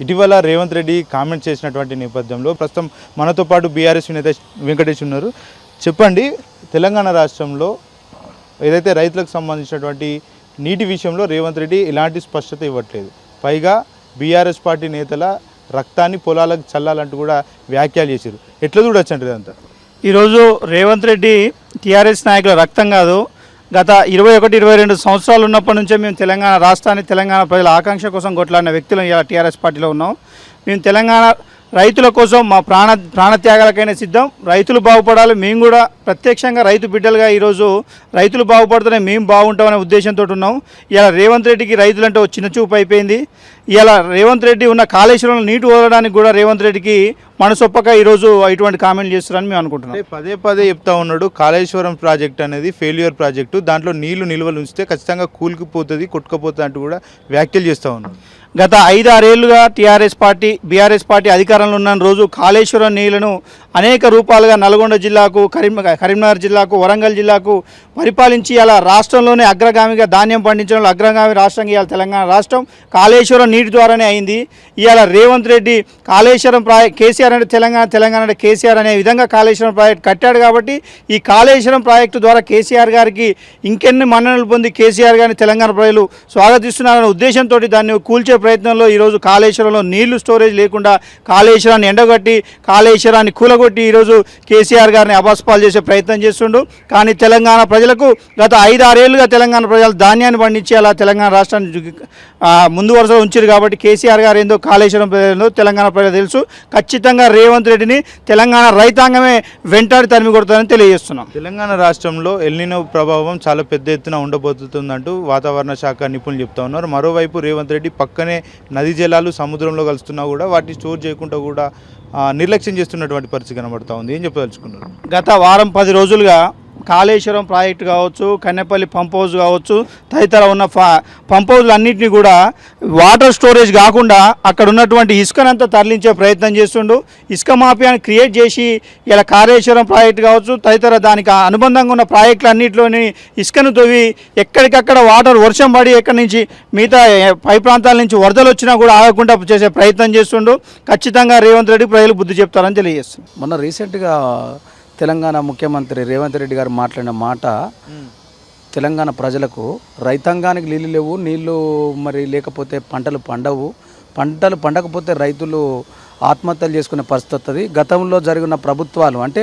ఇటీవల రేవంత్ రెడ్డి కామెంట్ చేసినటువంటి నేపథ్యంలో ప్రస్తుతం మనతో పాటు బీఆర్ఎస్ నేత వెంకటేష్ ఉన్నారు. చెప్పండి, తెలంగాణ రాష్ట్రంలో ఏదైతే రైతులకు సంబంధించినటువంటి నీటి విషయంలో రేవంత్ రెడ్డి ఎలాంటి స్పష్టత ఇవ్వట్లేదు. పైగా బీఆర్ఎస్ పార్టీ నేతల రక్తాన్ని పొలాలకు చల్లాలంటూ కూడా వ్యాఖ్యలు చేశారు. ఎట్లా చూడొచ్చు అంటే ఇదంతా? ఈరోజు రేవంత్ రెడ్డి టీఆర్ఎస్ నాయకుల రక్తం కాదు, గత 21-22 సంవత్సరాలు ఉన్నప్పటి నుంచే మేము తెలంగాణ రాష్ట్రాన్ని, తెలంగాణ ప్రజల ఆకాంక్ష కోసం కొట్లాడిన వ్యక్తులు ఇలా టీఆర్ఎస్ పార్టీలో ఉన్నాం. మేము తెలంగాణ రైతుల కోసం మా ప్రాణత్యాగాలకైనా సిద్ధం. రైతులు బాగుపడాలి, మేము కూడా ప్రత్యక్షంగా రైతు బిడ్డలుగా ఈరోజు రైతులు బాగుపడితేనే మేము బాగుంటామనే ఉద్దేశంతో ఉన్నాం. ఇలా రేవంత్ రెడ్డికి రైతులంటే ఒక చిన్న చూపు అయిపోయింది. ఇలా రేవంత్ రెడ్డి ఉన్న కాళేశ్వరంలో నీటి వదలడానికి కూడా రేవంత్ రెడ్డికి మనసొప్పక ఈరోజు ఇటువంటి కామెంట్లు చేస్తారని మేము అనుకుంటున్నాం. పదే పదే చెప్తా ఉన్నాడు, కాళేశ్వరం ప్రాజెక్ట్ అనేది ఫెయిల్యూర్ ప్రాజెక్టు, దాంట్లో నీళ్లు నిల్వలు ఉంచితే ఖచ్చితంగా కూలికిపోతుంది, కొట్టుకుపోతుంది అంటూ కూడా వ్యాఖ్యలు చేస్తూ ఉన్నాడు. గత 5-6 ఏళ్లుగా టీఆర్ఎస్ పార్టీ, బీఆర్ఎస్ పార్టీ అధికారంలో ఉన్న రోజు కాళేశ్వరం నీళ్లను అనేక రూపాలుగా నల్గొండ జిల్లాకు, కరీంనగర్ జిల్లాకు, వరంగల్ జిల్లాకు పరిపాలించి అలా రాష్ట్రంలోనే అగ్రగామిగా ధాన్యం పండించడంలో అగ్రగామి రాష్ట్రంగా ఇవాళ తెలంగాణ రాష్ట్రం కాళేశ్వరం నీటి ద్వారానే అయింది. ఇవాళ రేవంత్ రెడ్డి కాళేశ్వరం కేసీఆర్ అంటే తెలంగాణ అంటే కేసీఆర్ అనే విధంగా కాళేశ్వరం ప్రాజెక్టు కట్టాడు. కాబట్టి ఈ కాళేశ్వరం ప్రాజెక్టు ద్వారా కేసీఆర్ గారికి ఇంకెన్ని మన్ననలు పొంది కేసీఆర్ గారిని తెలంగాణ ప్రజలు స్వాగతిస్తున్నారనే ఉద్దేశంతో దాన్ని కూల్చే ప్రయత్నంలో ఈరోజు కాళేశ్వరంలో నీళ్లు స్టోరేజ్ లేకుండా కాళేశ్వరాన్ని ఎండగట్టి కాళేశ్వరాన్ని కూలగొట్టి ఈరోజు కేసీఆర్ గారిని అబాస్పాలు చేసే ప్రయత్నం చేస్తుండు. కానీ తెలంగాణ ప్రజలకు గత 5-6 ఏళ్లుగా తెలంగాణ ప్రజలు ధాన్యాన్ని పండించి అలా తెలంగాణ రాష్ట్రాన్ని ముందు వరుసలో ఉంచారు. కాబట్టి కేసీఆర్ గారు ఏందో కాళేశ్వరం ప్రజలు తెలంగాణ ప్రజలు తెలుసు. ఖచ్చితంగా రేవంత్ రెడ్డిని తెలంగాణ రైతాంగమే వెంటాడి తరిమి కొడతారని తెలియజేస్తున్నాం. తెలంగాణ రాష్ట్రంలో ఎల్నినో ప్రభావం చాలా పెద్ద ఎత్తున ఉండబోతుందంటూ వాతావరణ శాఖ నిపుణులు చెప్తా ఉన్నారు. మరోవైపు రేవంత్ రెడ్డి పక్కనే నదీ జలాలు సముద్రంలో కలుస్తున్నా కూడా వాటిని స్టోర్ చేయకుండా కూడా నిర్లక్ష్యం చేస్తున్నటువంటి పరిస్థితి కనబడుతూ ఉంది. ఏం చెప్పదలుచుకున్నారు? గత వారం 10 రోజులుగా కాళేశ్వరం ప్రాజెక్టు కావచ్చు, కన్నెపల్లి పంప్ హౌస్ కావచ్చు, తదితర ఉన్న పంప్ హౌస్లు అన్నింటినీ కూడా వాటర్ స్టోరేజ్ కాకుండా అక్కడ ఉన్నటువంటి ఇసుకనంతా తరలించే ప్రయత్నం చేస్తుండు. ఇసుక మాఫియాని క్రియేట్ చేసి ఇలా కాళేశ్వరం ప్రాజెక్టు కావచ్చు, తదితర దానికి అనుబంధంగా ఉన్న ప్రాజెక్టులు అన్నింటిలోని ఇసుకను తవ్వి ఎక్కడికక్కడ వాటర్ వర్షం పడి ఎక్కడి నుంచి మిగతా పై ప్రాంతాల నుంచి వరదలు వచ్చినా కూడా ఆగకుండా చేసే ప్రయత్నం చేస్తుండు. ఖచ్చితంగా రేవంత్ రెడ్డి ప్రజలు బుద్ధి చెప్తారని తెలియజేస్తుంది. మొన్న రీసెంట్గా తెలంగాణ ముఖ్యమంత్రి రేవంత్ రెడ్డి గారు మాట్లాడిన మాట తెలంగాణ ప్రజలకు, రైతాంగానికి నీళ్ళు లేవు, నీళ్ళు మరి లేకపోతే పంటలు పండకపోతే రైతులు ఆత్మహత్యలు చేసుకునే పరిస్థితి వస్తుంది. గతంలో జరిగిన ప్రభుత్వాలు అంటే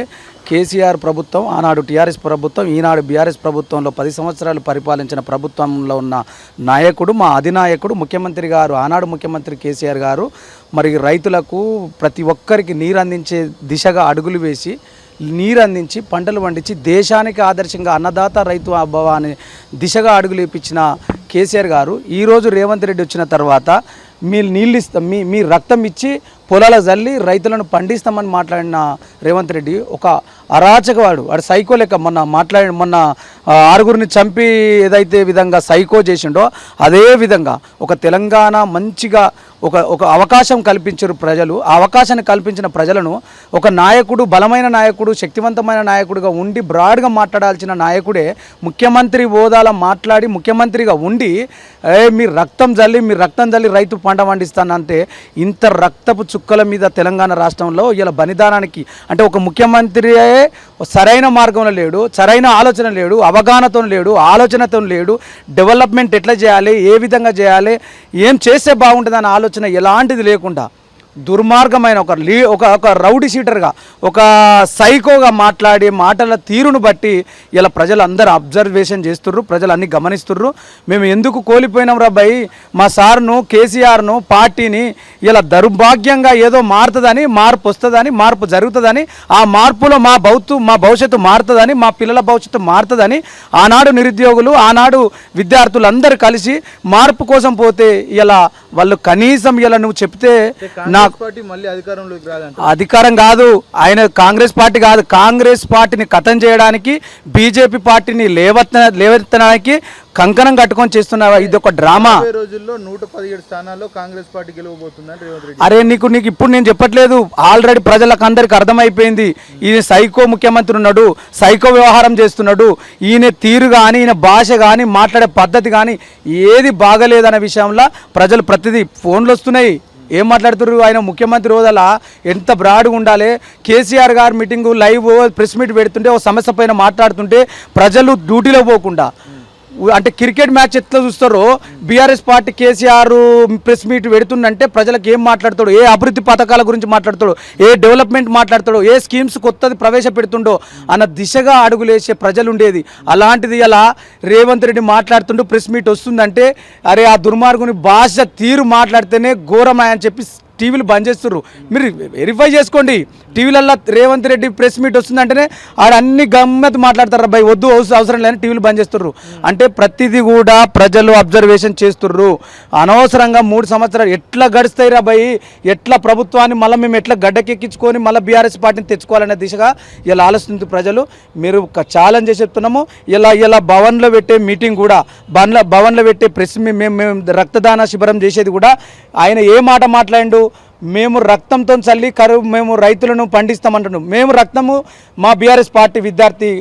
కేసీఆర్ ప్రభుత్వం, ఆనాడు టీఆర్ఎస్ ప్రభుత్వం, ఈనాడు బీఆర్ఎస్ ప్రభుత్వంలో 10 సంవత్సరాలు పరిపాలించిన ప్రభుత్వంలో ఉన్న నాయకుడు, మా అధినాయకుడు ముఖ్యమంత్రి గారు, ఆనాడు ముఖ్యమంత్రి కేసీఆర్ గారు మరి రైతులకు ప్రతి ఒక్కరికి నీరు అందించే దిశగా అడుగులు వేసి నీరు అందించి పంటలు పండించి దేశానికి ఆదర్శంగా అన్నదాత రైతు అభవ అనే దిశగా అడుగులు ఇప్పించిన కేసీఆర్ గారు ఈరోజు రేవంత్ రెడ్డి వచ్చిన తర్వాత మీ నీళ్ళు ఇస్తాం, మీ రక్తం ఇచ్చి పొలాల జల్లి రైతులను పండిస్తామని మాట్లాడిన రేవంత్ రెడ్డి ఒక అరాచకవాడు, వాడు సైకో లెక్క. మొన్న 6గురిని చంపి ఏదైతే విధంగా సైకో చేసిండో అదే విధంగా ఒక తెలంగాణ మంచిగా ఒక అవకాశం కల్పించారు ప్రజలు. ఆ అవకాశాన్ని కల్పించిన ప్రజలను ఒక నాయకుడు, బలమైన నాయకుడు, శక్తివంతమైన నాయకుడిగా ఉండి బ్రాడ్గా మాట్లాడాల్సిన నాయకుడే ముఖ్యమంత్రి హోదాలో మాట్లాడి ముఖ్యమంత్రిగా ఉండి మీ రక్తం జల్లి రైతు పంట పండిస్తానంటే ఇంత రక్తపు చుక్కల మీద తెలంగాణ రాష్ట్రంలో ఇలా బలిదానానికి అంటే ఒక ముఖ్యమంత్రియే సరైన మార్గంలో లేడు, సరైన ఆలోచన లేడు, అవగాహనతో లేడు, ఆలోచనతో లేడు, డెవలప్మెంట్ ఎట్లా చేయాలి, ఏ విధంగా చేయాలి, ఏం చేస్తే బాగుంటుందన్న ఆలోచన ఎలాంటిది లేకుండా దుర్మార్గమైన ఒక రౌడీ షీటర్గా, ఒక సైకోగా మాట్లాడే మాటల తీరును బట్టి ఇలా ప్రజలు అందరూ అబ్జర్వేషన్ చేస్తుర్రు, ప్రజలు అన్నీ గమనిస్తుర్రు. మేము ఎందుకు కోల్పోయినాం రా భయ్, మా సార్ను, కేసీఆర్ను, పార్టీని ఇలా దౌర్భాగ్యంగా ఏదో మారుతుందని, మార్పు వస్తుందని, మార్పు జరుగుతుందని, ఆ మార్పులో మా భవిష్యత్తు మారుతుందని, మా పిల్లల భవిష్యత్తు మారుతుందని ఆనాడు నిరుద్యోగులు, ఆనాడు విద్యార్థులందరూ కలిసి మార్పు కోసం పోతే ఇలా వాళ్ళు కనీసం ఇలా నువ్వు చెప్తే అధికారం కాదు, ఆయన కాంగ్రెస్ పార్టీ కాదు, కాంగ్రెస్ పార్టీని ఖతం చేయడానికి, బీజేపీ పార్టీని లేవెత్తడానికి కంకణం కట్టుకొని చేస్తున్నావా? ఇది ఒక డ్రామా. రోజుల్లో 117 స్థానాల్లో కాంగ్రెస్ పార్టీ గెలవబోతుందని రేవంత్ రెడ్డి. అరే నీకు ఇప్పుడు నేను చెప్పట్లేదు, ఆల్రెడీ ప్రజలకు అందరికి అర్థమైపోయింది. ఈయన సైకో ముఖ్యమంత్రి ఉన్నాడు, సైకో వ్యవహారం చేస్తున్నాడు, ఈయన తీరు కానీ, ఈయన భాష కానీ, మాట్లాడే పద్ధతి కానీ ఏది బాగలేదనే విషయంలో ప్రజలు ప్రతిదీ ఫోన్లు వస్తున్నాయి, ఏం మాట్లాడుతున్నారు? ఆయన ముఖ్యమంత్రి హోదాలా ఎంత బ్రాడ్గా ఉండాలి. కేసీఆర్ గారు మీటింగు లైవ్ ప్రెస్ మీట్ పెడుతుంటే ఓ సమస్య పైన మాట్లాడుతుంటే ప్రజలు డ్యూటీలో పోకుండా అంటే క్రికెట్ మ్యాచ్ ఎట్లా చూస్తారో BRS party KCR press meet పెడుతుందంటే ప్రజలకు ఏం మాట్లాడతాడు, ఏ అభివృద్ధి పథకాల గురించి మాట్లాడతాడు, ఏ డెవలప్మెంట్ మాట్లాడతాడు, ఏ స్కీమ్స్ కొత్తది ప్రవేశపెడుతుండో అన్న దిశగా అడుగులేసే ప్రజలు ఉండేది. అలాంటిది అలా రేవంత్ రెడ్డి మాట్లాడుతుంటూ ప్రెస్ మీట్ వస్తుందంటే అరే ఆ దుర్మార్గుని భాష తీరు మాట్లాడితేనే ఘోరమాయ అని చెప్పి టీవీలు బంద్ చేస్తుర్రు. మీరు వెరిఫై చేసుకోండి. టీవీలలో రేవంత్ రెడ్డి ప్రెస్ మీట్ వస్తుందంటేనే ఆడ అన్ని గమ్మత్ మాట్లాడతారు. అబ్బాయి వద్దు అవసరం లేని టీవీలు బంద్ చేస్తుర్రు. అంటే ప్రతిదీ కూడా ప్రజలు అబ్జర్వేషన్ చేస్తుర్రు. అనవసరంగా 3 సంవత్సరాలు ఎట్లా గడుస్తాయి రా భయ్, ఎట్లా ప్రభుత్వాన్ని మళ్ళీ మేము ఎట్లా గడ్డకెక్కించుకొని మళ్ళీ బీఆర్ఎస్ పార్టీని తెచ్చుకోవాలనే దిశగా ఇలా ఆలోచిస్తుంది ప్రజలు. మీరు ఒక ఛాలెంజ్ చేసి చెప్తున్నాము. ఇలా భవన్లో పెట్టే మీటింగ్ కూడా భవన్లో పెట్టే ప్రెస్ మేము రక్తదాన శిబిరం చేసేది కూడా ఆయన ఏ మాట మాట్లాడిండు, మేము రక్తంతో చల్లి మేము రైతులను పండిస్తామంటున్నాం. మేము రక్తము మా బీఆర్ఎస్ పార్టీ విద్యార్థి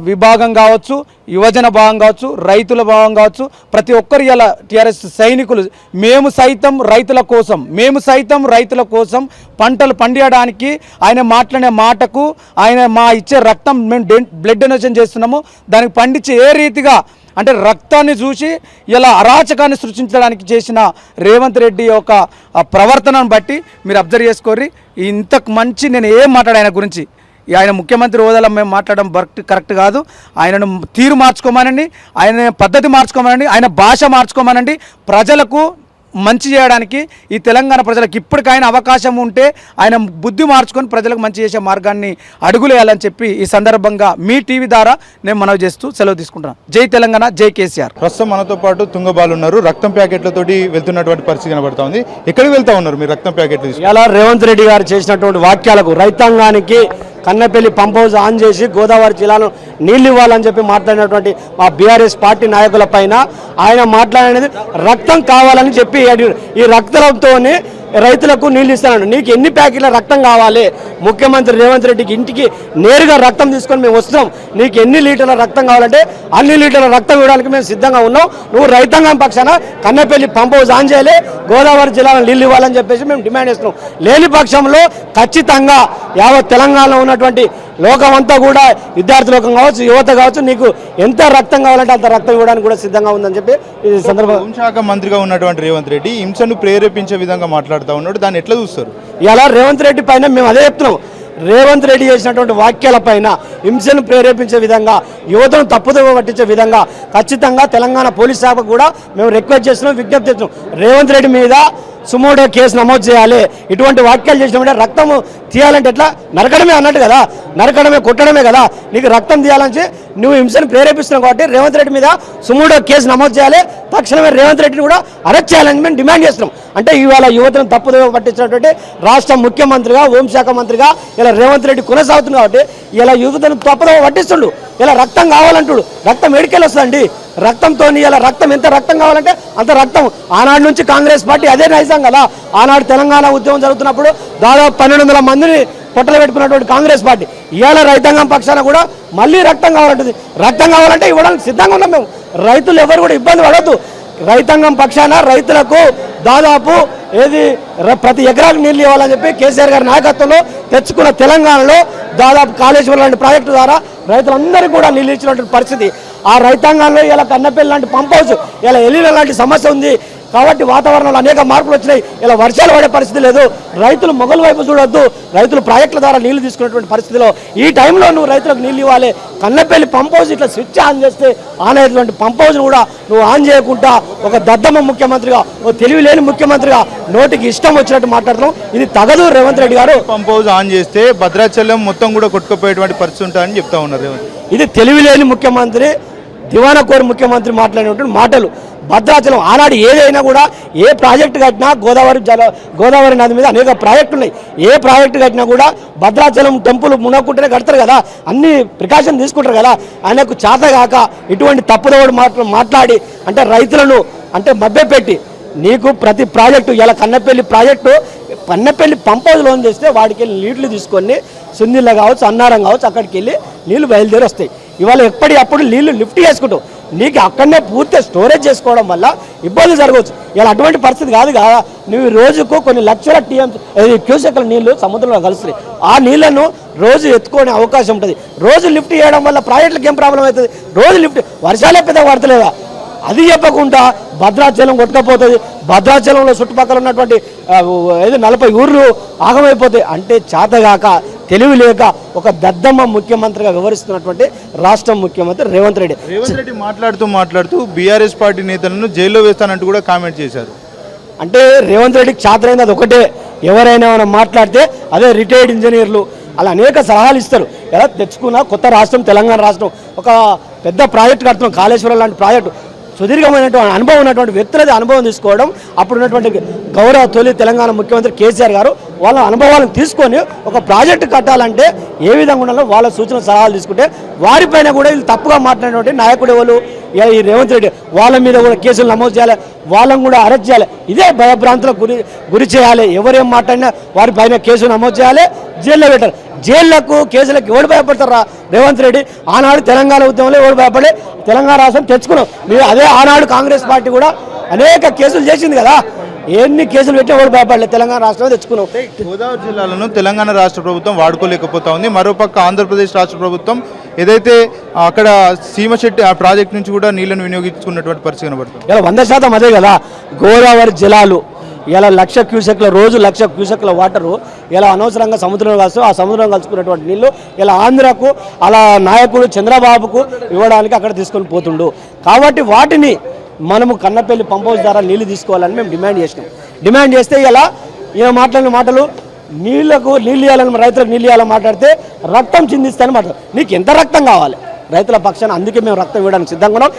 విభాగం కావచ్చు, యువజన భాగం కావచ్చు, రైతుల భాగం కావచ్చు, ప్రతి ఒక్కరు ఇలా టీఆర్ఎస్ సైనికులు మేము సైతం రైతుల కోసం పంటలు పండియడానికి ఆయన మాట్లాడే మాటకు ఆయన మా ఇచ్చే రక్తం మేము బ్లడ్ డొనేషన్ చేస్తున్నాము. దానికి పండించే ఏ రీతిగా అంటే రక్తాన్ని చూసి ఇలా అరాచకాన్ని సృష్టించడానికి చేసిన రేవంత్ రెడ్డి యొక్క ప్రవర్తనను బట్టి మీరు అబ్జర్వ్ చేసుకోర్రి. ఇంతకు మంచి నేను ఏం మాట్లాడు ఆయన గురించి, ఆయన ముఖ్యమంత్రి హోదాలో మేము మాట్లాడడం కరెక్ట్ కాదు. ఆయనను తీరు మార్చుకోమనండి, ఆయన పద్ధతి మార్చుకోమనండి, ఆయన భాష మార్చుకోమనండి. ప్రజలకు మంచి చేయడానికి ఈ తెలంగాణ ప్రజలకు ఇప్పటికైనా అవకాశం ఉంటే ఆయన బుద్ధి మార్చుకొని ప్రజలకు మంచి చేసే మార్గాన్ని అడుగులేయాలని చెప్పి ఈ సందర్భంగా మీ టీవీ ద్వారా నేను మనవి చేస్తూ సెలవు తీసుకుంటున్నాను. జై తెలంగాణ, జై కేసీఆర్. ప్రస్తుతం మనతో పాటు తుంగబాలు ఉన్నారు. రక్తం ప్యాకెట్లతోటి వెళ్తున్నటువంటి పరిస్థితి కనబడతా ఉంది. ఎక్కడికి వెళ్తా ఉన్నారు మీరు రక్తం ప్యాకెట్లు? ఇలా రేవంత్ రెడ్డి గారు చేసినటువంటి వాక్యాలకు రైతాంగానికి కన్నెపల్లి పంప్ హౌస్ ఆన్ చేసి గోదావరి జిల్లాలో నీళ్లు ఇవ్వాలని చెప్పి మాట్లాడినటువంటి మా బీఆర్ఎస్ పార్టీ నాయకుల పైన ఆయన మాట్లాడినది రక్తం కావాలని చెప్పి ఈ రక్తంతోనే రైతులకు నీళ్ళు ఇస్తాను. నీకు ఎన్ని ప్యాకెట్ల రక్తం కావాలి? ముఖ్యమంత్రి రేవంత్ రెడ్డికి ఇంటికి నేరుగా రక్తం తీసుకొని మేము వస్తున్నాం. నీకు ఎన్ని లీటర్ల రక్తం కావాలంటే అన్ని లీటర్ల రక్తం ఇవ్వడానికి మేము సిద్ధంగా ఉన్నాం. నువ్వు రైతాంగం పక్షాన కన్నెపల్లి పంప్ హౌస్ ఆన్ చేయాలి, గోదావరి జిల్లాలో నీళ్ళు ఇవ్వాలని చెప్పేసి మేము డిమాండ్ చేస్తున్నాం. లేని పక్షంలో ఖచ్చితంగా యావత్ తెలంగాణలో ఉన్నటువంటి లోకమంతా కూడా విద్యార్థి లోకం కావచ్చు, యువత కావచ్చు, నీకు ఎంత రక్తం కావాలంటే అంత రక్తం ఇవ్వడానికి కూడా సిద్ధంగా ఉందని చెప్పి ఈ సందర్భంగా హోంశాఖ మంత్రిగా ఉన్నటువంటి రేవంత్ రెడ్డి హింసను ప్రేరేపించే విధంగా మాట్లాడుతూ ఉన్నాడు. దాన్ని ఎట్లా చూస్తారు? ఇలా రేవంత్ రెడ్డి పైన మేము అదే చెప్తున్నాం. రేవంత్ రెడ్డి చేసినటువంటి వాక్యాల పైన హింసను ప్రేరేపించే విధంగా, యువతను తప్పుదోవ పట్టించే విధంగా ఖచ్చితంగా తెలంగాణ పోలీస్ శాఖకు కూడా మేము రిక్వెస్ట్ చేస్తున్నాం, విజ్ఞప్తి చేస్తున్నాం. రేవంత్ రెడ్డి మీద సుమోటో కేసు నమోదు చేయాలి. ఇటువంటి వాక్యాలు చేసినప్పుడే రక్తం తీయాలంటే ఎట్లా? నరకడమే అన్నట్టు కదా, నరకడమే కొట్టడమే కదా. నీకు రక్తం తీయాలని నువ్వు హింసను ప్రేరేపిస్తున్నావు కాబట్టి రేవంత్ రెడ్డి మీద సుమోటో కేసు నమోదు చేయాలి. తక్షణమే రేవంత్ రెడ్డిని కూడా అరెస్ట్ చేయాలని మేము డిమాండ్ చేస్తున్నాం. అంటే ఇవాళ యువతను తప్పుదోవ పట్టించినటువంటి రాష్ట్ర ముఖ్యమంత్రిగా, హోంశాఖ మంత్రిగా ఇలా రేవంత్ రెడ్డి కొనసాగుతుంది కాబట్టి ఇలా యువతను తప్పుదోవ పట్టిస్తుండు. ఇలా రక్తం కావాలంటుడు. రక్తం ఎడికెళ్ళి వస్తుందండి? రక్తంతో ఇలా రక్తం ఎంత రక్తం కావాలంటే అంత రక్తం. ఆనాడు నుంచి కాంగ్రెస్ పార్టీ అదే నైజం కదా. ఆనాడు తెలంగాణ ఉద్యమం జరుగుతున్నప్పుడు దాదాపు 1200 మందిని పొట్టలు పెట్టుకున్నటువంటి కాంగ్రెస్ పార్టీ ఇవాళ రైతాంగం పక్షాన కూడా మళ్ళీ రక్తం కావాలంటుంది. రక్తం కావాలంటే ఇవ్వడానికి సిద్ధంగా ఉన్నాం మేము. రైతులు ఎవరు కూడా ఇబ్బంది పడవద్దు. రైతాంగం పక్షాన రైతులకు దాదాపు ప్రతి ఎకరాలకు నీళ్ళు ఇవ్వాలని చెప్పి కేసీఆర్ గారి నాయకత్వంలో తెచ్చుకున్న తెలంగాణలో దాదాపు కాళేశ్వరం లాంటి ప్రాజెక్టు ద్వారా రైతులందరికీ కూడా నీళ్ళు ఇచ్చినటువంటి పరిస్థితి. ఆ రైతాంగంలో ఇలా కన్నెపల్లి లాంటి పంప్ హౌస్, ఇలా ఎల్లీల లాంటి సమస్య ఉంది కాబట్టి వాతావరణంలో అనేక మార్పులు వచ్చినాయి. ఇలా వర్షాలు పడే పరిస్థితి లేదు. రైతులు మొగలు వైపు చూడొద్దు. రైతులు ప్రాజెక్టుల ద్వారా నీళ్లు తీసుకునేటువంటి పరిస్థితిలో ఈ టైంలో నువ్వు రైతులకు నీళ్ళు ఇవ్వాలి. కన్నెపల్లి పంప్ హౌస్ ఇట్లా స్విచ్ ఆన్ చేస్తే ఆన్ అయ్యేటువంటి పంప్ హౌస్ను కూడా నువ్వు ఆన్ చేయకుండా ఒక దద్దమ్మ ముఖ్యమంత్రిగా, ఓ తెలివి లేని ముఖ్యమంత్రిగా నోటికి ఇష్టం వచ్చినట్టు మాట్లాడతాం. ఇది తగదు రేవంత్ రెడ్డి గారు. పంప్ హౌస్ ఆన్ చేస్తే భద్రాచలం మొత్తం కూడా కొట్టుకుపోయేటువంటి పరిస్థితి ఉంటుందని చెప్తా ఉన్నారు రేవంత్. ఇది తెలివి లేని ముఖ్యమంత్రి, దివానా కోరి ముఖ్యమంత్రి మాట్లాడినటువంటి మాటలు. భద్రాచలం ఆనాడు ఏదైనా కూడా ఏ ప్రాజెక్టు కట్టినా గోదావరి నది మీద అనేక ప్రాజెక్టులు ఉన్నాయి. ఏ ప్రాజెక్టు కట్టినా కూడా భద్రాచలం టెంపుల్ మునక్కుంటేనే కడతారు కదా, అన్ని ప్రికాషన్ తీసుకుంటారు కదా. ఆయనకు చేతగాక ఇటువంటి తప్పుదోడు మాట్లాడి అంటే రైతులను అంటే మభ్యపెట్టి నీకు ప్రతి ప్రాజెక్టు ఇలా Kannepalli project Kannepalli pump house loan చేస్తే వాడికి వెళ్ళి నీళ్లు తీసుకొని సుందిల్ల కావచ్చు, అన్నారం కావచ్చు, అక్కడికి వెళ్ళి నీళ్లు బయలుదేరి వస్తాయి. ఇవాళ ఎప్పటికప్పుడు నీళ్లు లిఫ్ట్ చేసుకుంటాం. నీకు అక్కడనే పూర్తిగా స్టోరేజ్ చేసుకోవడం వల్ల ఇబ్బందులు జరగవచ్చు. ఇలా అటువంటి పరిస్థితి కాదు కదా, నువ్వు రోజుకు కొన్ని లక్షల క్యూసెక్ల నీళ్లు సముద్రంలో కలుస్తున్నాయి. ఆ నీళ్లను రోజు ఎత్తుకునే అవకాశం ఉంటుంది. రోజు లిఫ్ట్ చేయడం వల్ల ప్రాజెక్టులకు ఏం ప్రాబ్లం అవుతుంది? రోజు లిఫ్ట్, వర్షాలే పెద్దగా పడతలేదా? అది చెప్పకుండా భద్రాచలం కొట్టుకపోతుంది, భద్రాచలంలో చుట్టుపక్కల ఉన్నటువంటి 40 ఊర్లు ఆగమైపోతాయి. అంటే చేతగాక తెలివి లేక ఒక దద్దమ్మ ముఖ్యమంత్రిగా వివరిస్తున్నటువంటి రాష్ట్ర ముఖ్యమంత్రి రేవంత్ రెడ్డి మాట్లాడుతూ బీఆర్ఎస్ పార్టీ నేతలను జైల్లో వేస్తానంటూ కూడా కామెంట్ చేశారు. అంటే రేవంత్ రెడ్డికి చేతనైంది అది ఒకటే, ఎవరైనా ఏమైనా మాట్లాడితే అదే రిటైర్డ్ ఇంజనీర్లు అలా అనేక సలహాలు ఇస్తారు. ఎలా తెచ్చుకున్నా కొత్త రాష్ట్రం తెలంగాణ రాష్ట్రం ఒక పెద్ద ప్రాజెక్టు కడుతున్నాం, కాళేశ్వరం లాంటి ప్రాజెక్టు, సుదీర్ఘమైనటువంటి అనుభవం ఉన్నటువంటి వ్యక్తులది అనుభవం తీసుకోవడం. అప్పుడు ఉన్నటువంటి గౌరవ తొలి తెలంగాణ ముఖ్యమంత్రి కేసీఆర్ గారు వాళ్ళ అనుభవాలను తీసుకొని ఒక ప్రాజెక్టు కట్టాలంటే ఏ విధంగా ఉండాలో వాళ్ళ సూచన సలహాలు తీసుకుంటే వారిపైన కూడా వీళ్ళు తప్పుగా మాట్లాడినటువంటి నాయకుడు ఎవరు ఈ రేవంత్ రెడ్డి, వాళ్ళ మీద కూడా కేసులు నమోదు చేయాలి, వాళ్ళని కూడా అరెస్ట్ చేయాలి. ఇదే భయభ్రాంతులకు గురి చేయాలి. ఎవరేం మాట్లాడినా వారిపైన కేసులు నమోదు చేయాలి, జైల్లో పెట్టాలి. జైళ్లకు కేసులకు ఎవరు భయపడతారా? రేవంత్ రెడ్డి ఆనాడు తెలంగాణ ఉద్యమంలో ఎవరు భయపడి తెలంగాణ రాష్ట్రం తెచ్చుకున్నాం. మీరు అదే ఆనాడు కాంగ్రెస్ పార్టీ కూడా అనేక కేసులు చేసింది కదా, ఎన్ని కేసులు పెట్టి ఎవరు భయపడలేదు, తెలంగాణ రాష్ట్రంలో తెచ్చుకున్నాం. గోదావరి జిల్లాలను తెలంగాణ రాష్ట్ర ప్రభుత్వం వాడుకోలేకపోతా ఉంది. మరోపక్క ఆంధ్రప్రదేశ్ రాష్ట్ర ప్రభుత్వం ఏదైతే అక్కడ సీమశెట్టి ఆ ప్రాజెక్ట్ నుంచి కూడా నీళ్లను వినియోగించుకున్నటువంటి పరిస్థితి కనబడుతుంది. ఇలా 100% అదే కదా. గోదావరి జలాలు ఇలా 1,00,000 క్యూసెక్ల రోజు 1,00,000 క్యూసెక్ల వాటరు ఇలా అనవసరంగా సముద్రంలో కలుస్తూ ఆ సముద్రం కలుసుకున్నటువంటి నీళ్లు ఇలా ఆంధ్రకు అలా నాయకుడు చంద్రబాబుకు ఇవ్వడానికి అక్కడ తీసుకొని పోతుండు. కాబట్టి వాటిని మనము కన్నపల్లి పంప్ హౌస్ ద్వారా నీళ్లు తీసుకోవాలని మేము డిమాండ్ చేస్తే ఇలా ఈయన మాట్లాడిన మాటలు నీళ్లు ఇవ్వాలని రైతులకు నీళ్ళు ఇవ్వాలని మాట్లాడితే రక్తం చిందిస్తానని మాట్లాడు. నీకు ఎంత రక్తం కావాలి రైతుల పక్షాన? అందుకే మేము రక్తం ఇవ్వడానికి సిద్ధంగా ఉన్నాం.